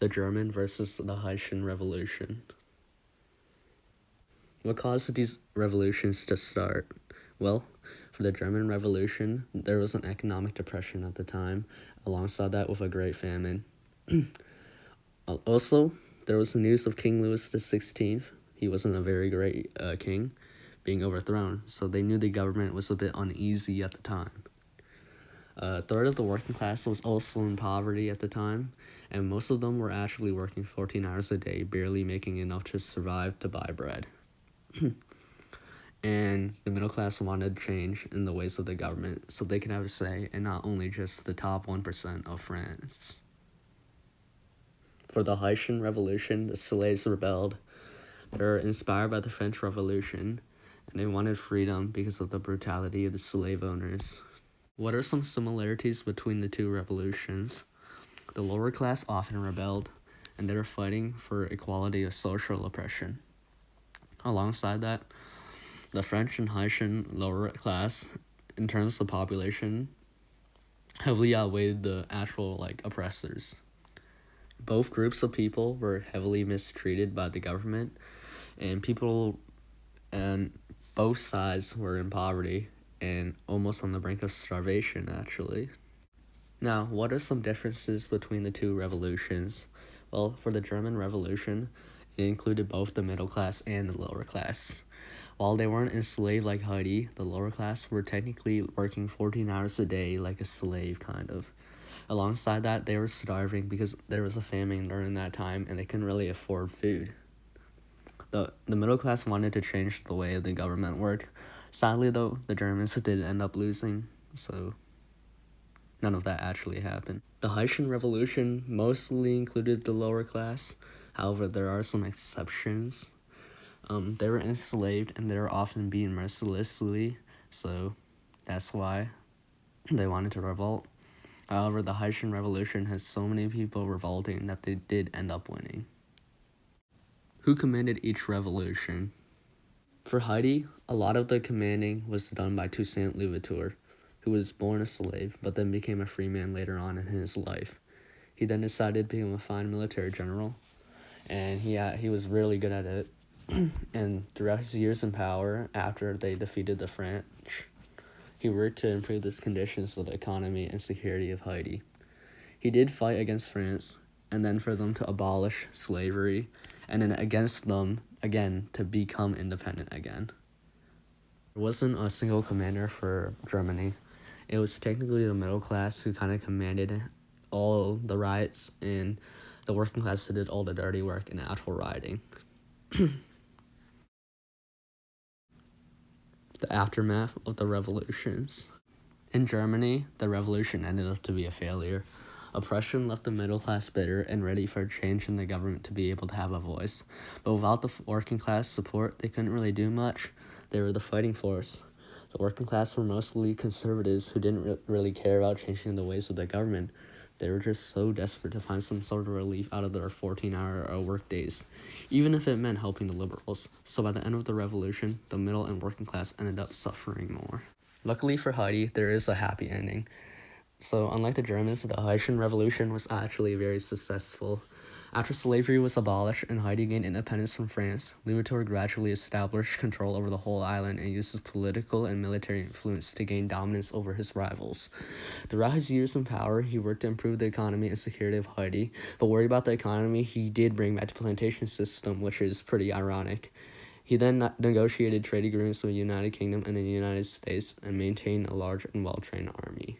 The German versus the Haitian Revolution. What caused these revolutions to start? Well, for the German Revolution, there was an economic depression at the time, alongside that with a great famine. Also, there was the news of King Louis XVI. He wasn't a very great king, being overthrown, so they knew the government was a bit uneasy at the time. A third of the working class was also in poverty at the time, and most of them were actually working 14 hours a day, barely making enough to survive to buy bread. And the middle class wanted change in the ways of the government so they could have a say and not only just the top 1% of France. For the Haitian Revolution, the slaves rebelled. They were inspired by the French Revolution, and they wanted freedom because of the brutality of the slave owners. What are some similarities between the two revolutions? The lower class often rebelled, and they were fighting for equality of social oppression. Alongside that, the French and Haitian lower class, in terms of population, heavily outweighed the actual oppressors. Both groups of people were heavily mistreated by the government, and both sides were in poverty and almost on the brink of starvation, actually. Now, what are some differences between the two revolutions? Well, for the German Revolution, it included both the middle class and the lower class. While they weren't enslaved like Haiti, the lower class were technically working 14 hours a day like a slave, kind of. Alongside that, they were starving because there was a famine during that time and they couldn't really afford food. The middle class wanted to change the way the government worked. Sadly, though, the Germans did end up losing, so none of that actually happened. The Haitian Revolution mostly included the lower class. However, there are some exceptions. They were enslaved and they were often beaten mercilessly, so that's why they wanted to revolt. However, the Haitian Revolution has so many people revolting that they did end up winning. Who commanded each revolution? For Haiti, a lot of the commanding was done by Toussaint Louverture, who was born a slave but then became a free man later on in his life. He then decided to become a fine military general, and he was really good at it. And throughout his years in power, after they defeated the French, he worked to improve the conditions for the economy and security of Haiti. He did fight against France, and then for them to abolish slavery, and then against them, again, to become independent again. There wasn't a single commander for Germany. It was technically the middle class who kind of commanded all the riots, and the working class did all the dirty work and actual rioting. The aftermath of the revolutions. In Germany, the revolution ended up to be a failure. Oppression left the middle class bitter and ready for a change in the government to be able to have a voice. But without the working class support, they couldn't really do much. They were the fighting force. The working class were mostly conservatives who didn't really care about changing the ways of the government. They were just so desperate to find some sort of relief out of their 14-hour work days, even if it meant helping the liberals. So by the end of the revolution, the middle and working class ended up suffering more. Luckily for Haiti, there is a happy ending. So unlike the Germans, the Haitian Revolution was actually very successful. After slavery was abolished and Haiti gained independence from France, Louverture gradually established control over the whole island and used his political and military influence to gain dominance over his rivals. Throughout his years in power, he worked to improve the economy and security of Haiti, but worried about the economy, he did bring back the plantation system, which is pretty ironic. He then negotiated trade agreements with the United Kingdom and the United States and maintained a large and well-trained army.